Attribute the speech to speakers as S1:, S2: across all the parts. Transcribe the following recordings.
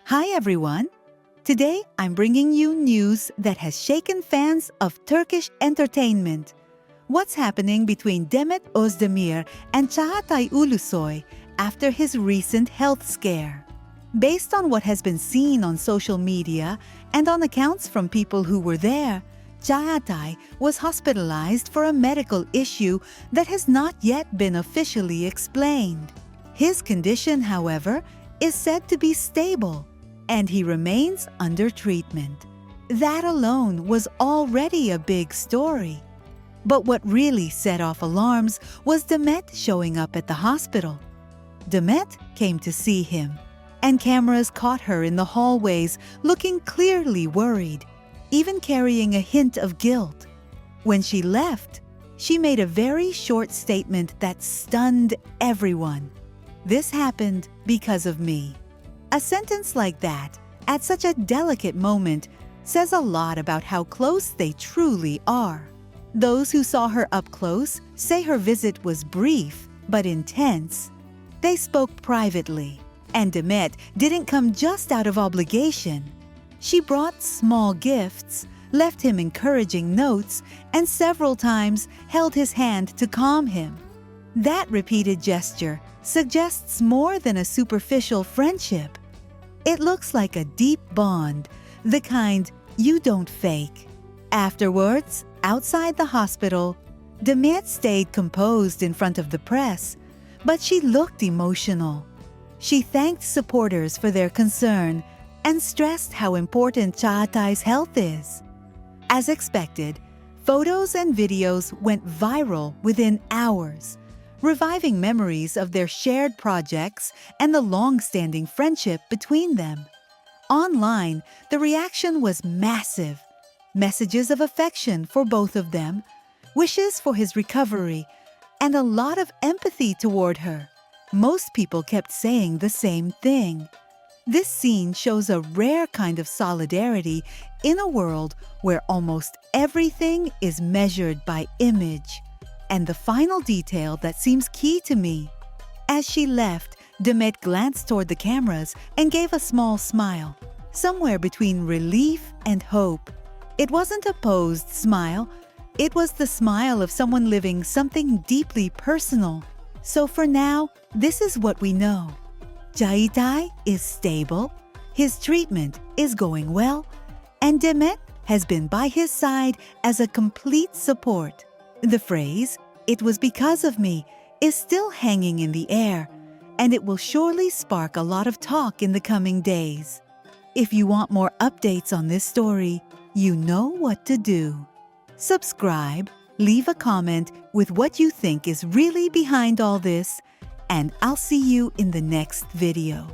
S1: Hi everyone! Today I'm bringing you news that has shaken fans of Turkish entertainment. What's happening between Demet Özdemir and Çağatay Ulusoy after his recent health scare? Based on what has been seen on social media and on accounts from people who were there, Çağatay was hospitalized for a medical issue that has not yet been officially explained. His condition, however, is said to be stable, and he remains under treatment. That alone was already a big story. But what really set off alarms was Demet showing up at the hospital. Demet came to see him, and cameras caught her in the hallways looking clearly worried, even carrying a hint of guilt. When she left, she made a very short statement that stunned everyone. "This happened because of me." A sentence like that, at such a delicate moment, says a lot about how close they truly are. Those who saw her up close say her visit was brief but intense. They spoke privately, and Demet didn't come just out of obligation. She brought small gifts, left him encouraging notes, and several times held his hand to calm him. That repeated gesture suggests more than a superficial friendship. It looks like a deep bond, the kind you don't fake. Afterwards, outside the hospital, Demet stayed composed in front of the press, but she looked emotional. She thanked supporters for their concern and stressed how important Çağatay's health is. As expected, photos and videos went viral within hours, reviving memories of their shared projects and the long-standing friendship between them. Online, the reaction was massive. Messages of affection for both of them, wishes for his recovery, and a lot of empathy toward her. Most people kept saying the same thing. This scene shows a rare kind of solidarity in a world where almost everything is measured by image. And the final detail that seems key to me. As she left, Demet glanced toward the cameras and gave a small smile, somewhere between relief and hope. It wasn't a posed smile. It was the smile of someone living something deeply personal. So for now, this is what we know. Çağatay is stable, his treatment is going well, and Demet has been by his side as a complete support. The phrase, "It was because of me," is still hanging in the air, and it will surely spark a lot of talk in the coming days. If you want more updates on this story, you know what to do. Subscribe, leave a comment with what you think is really behind all this, and I'll see you in the next video.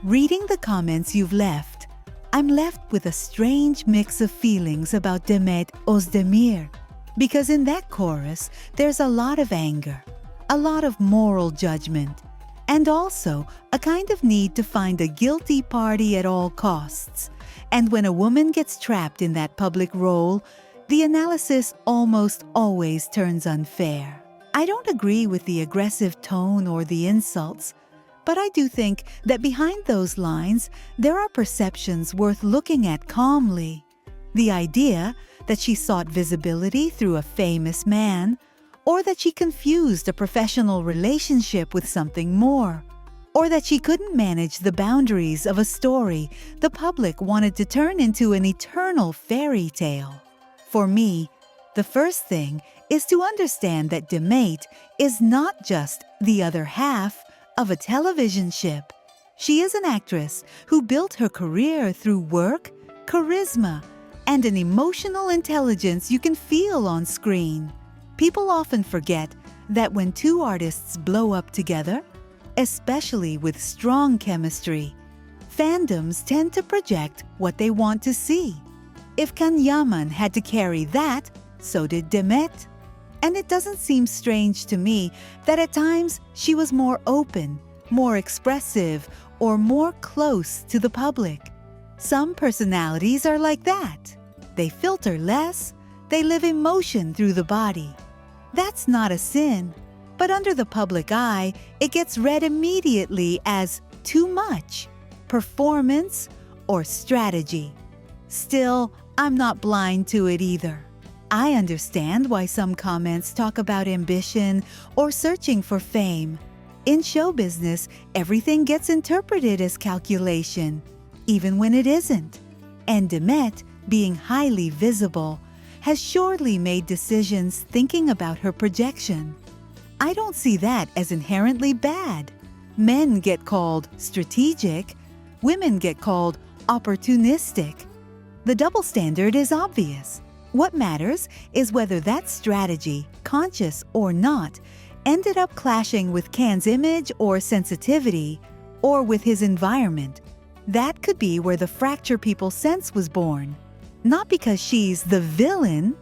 S1: Reading the comments you've left, I'm left with a strange mix of feelings about Demet Özdemir. Because in that chorus, there's a lot of anger, a lot of moral judgment, and also a kind of need to find a guilty party at all costs. And when a woman gets trapped in that public role, the analysis almost always turns unfair. I don't agree with the aggressive tone or the insults, but I do think that behind those lines, there are perceptions worth looking at calmly. The idea that she sought visibility through a famous man, or that she confused a professional relationship with something more, or that she couldn't manage the boundaries of a story the public wanted to turn into an eternal fairy tale. For me, the first thing is to understand that Demet is not just the other half of a television ship. She is an actress who built her career through work, charisma, and an emotional intelligence you can feel on screen. People often forget that when two artists blow up together, especially with strong chemistry, fandoms tend to project what they want to see. If Can Yaman had to carry that, so did Demet. And it doesn't seem strange to me that at times she was more open, more expressive, or more close to the public. Some personalities are like that. They filter less, they live emotion through the body. That's not a sin, but under the public eye, it gets read immediately as too much. performance, or strategy. Still, I'm not blind to it either. I understand why some comments talk about ambition or searching for fame. In show business, everything gets interpreted as calculation, even when it isn't. And Demet, being highly visible, has surely made decisions thinking about her projection. I don't see that as inherently bad. Men get called strategic, women get called opportunistic. The double standard is obvious. What matters is whether that strategy, conscious or not, ended up clashing with Can's image or sensitivity, or with his environment. That could be where the fracture people sense was born. Not because she's the villain,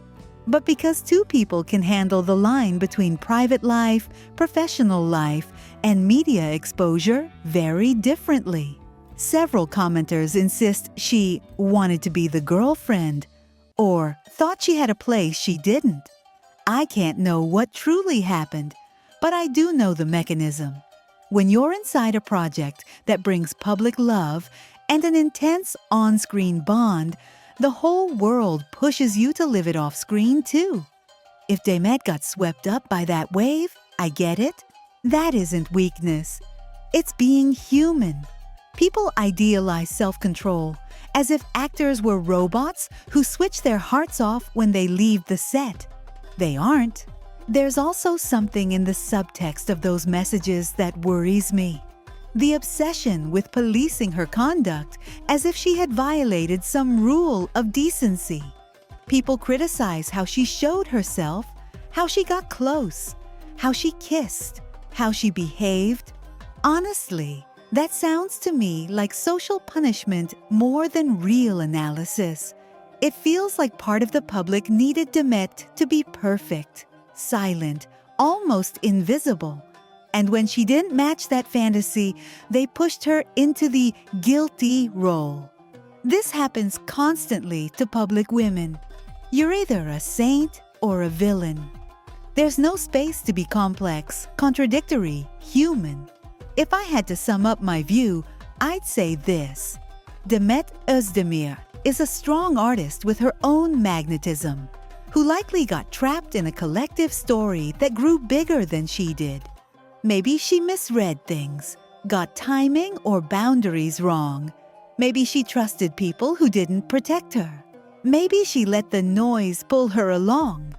S1: but because two people can handle the line between private life, professional life, and media exposure very differently. Several commenters insist she wanted to be the girlfriend, or thought she had a place she didn't. I can't know what truly happened, but I do know the mechanism. When you're inside a project that brings public love and an intense on-screen bond, the whole world pushes you to live it off-screen too. If Demet got swept up by that wave, I get it. That isn't weakness. It's being human. People idealize self-control as if actors were robots who switch their hearts off when they leave the set. They aren't. There's also something in the subtext of those messages that worries me. The obsession with policing her conduct as if she had violated some rule of decency. People criticize how she showed herself, how she got close, how she kissed, how she behaved. Honestly, that sounds to me like social punishment more than real analysis. It feels like part of the public needed Demet to be perfect, silent, almost invisible. And when she didn't match that fantasy, they pushed her into the guilty role. This happens constantly to public women. You're either a saint or a villain. There's no space to be complex, contradictory, human. If I had to sum up my view, I'd say this. Demet Özdemir is a strong artist with her own magnetism, who likely got trapped in a collective story that grew bigger than she did. Maybe she misread things, got timing or boundaries wrong. Maybe she trusted people who didn't protect her. Maybe she let the noise pull her along.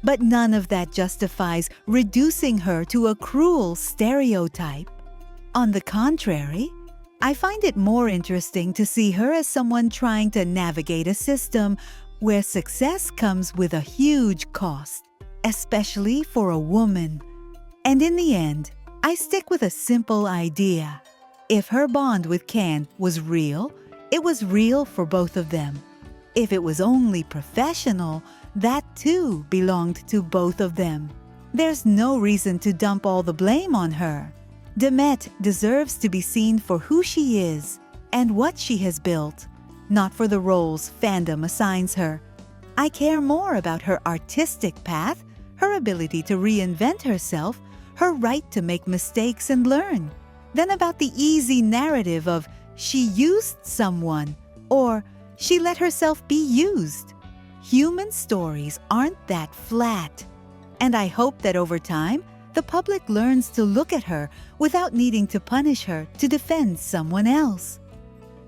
S1: But none of that justifies reducing her to a cruel stereotype. On the contrary, I find it more interesting to see her as someone trying to navigate a system where success comes with a huge cost, especially for a woman. And in the end, I stick with a simple idea. If her bond with Can was real, it was real for both of them. If it was only professional, that too belonged to both of them. There's no reason to dump all the blame on her. Demet deserves to be seen for who she is and what she has built, not for the roles fandom assigns her. I care more about her artistic path, her ability to reinvent herself, her right to make mistakes and learn, than about the easy narrative of she used someone or she let herself be used. Human stories aren't that flat. And I hope that over time, the public learns to look at her without needing to punish her to defend someone else.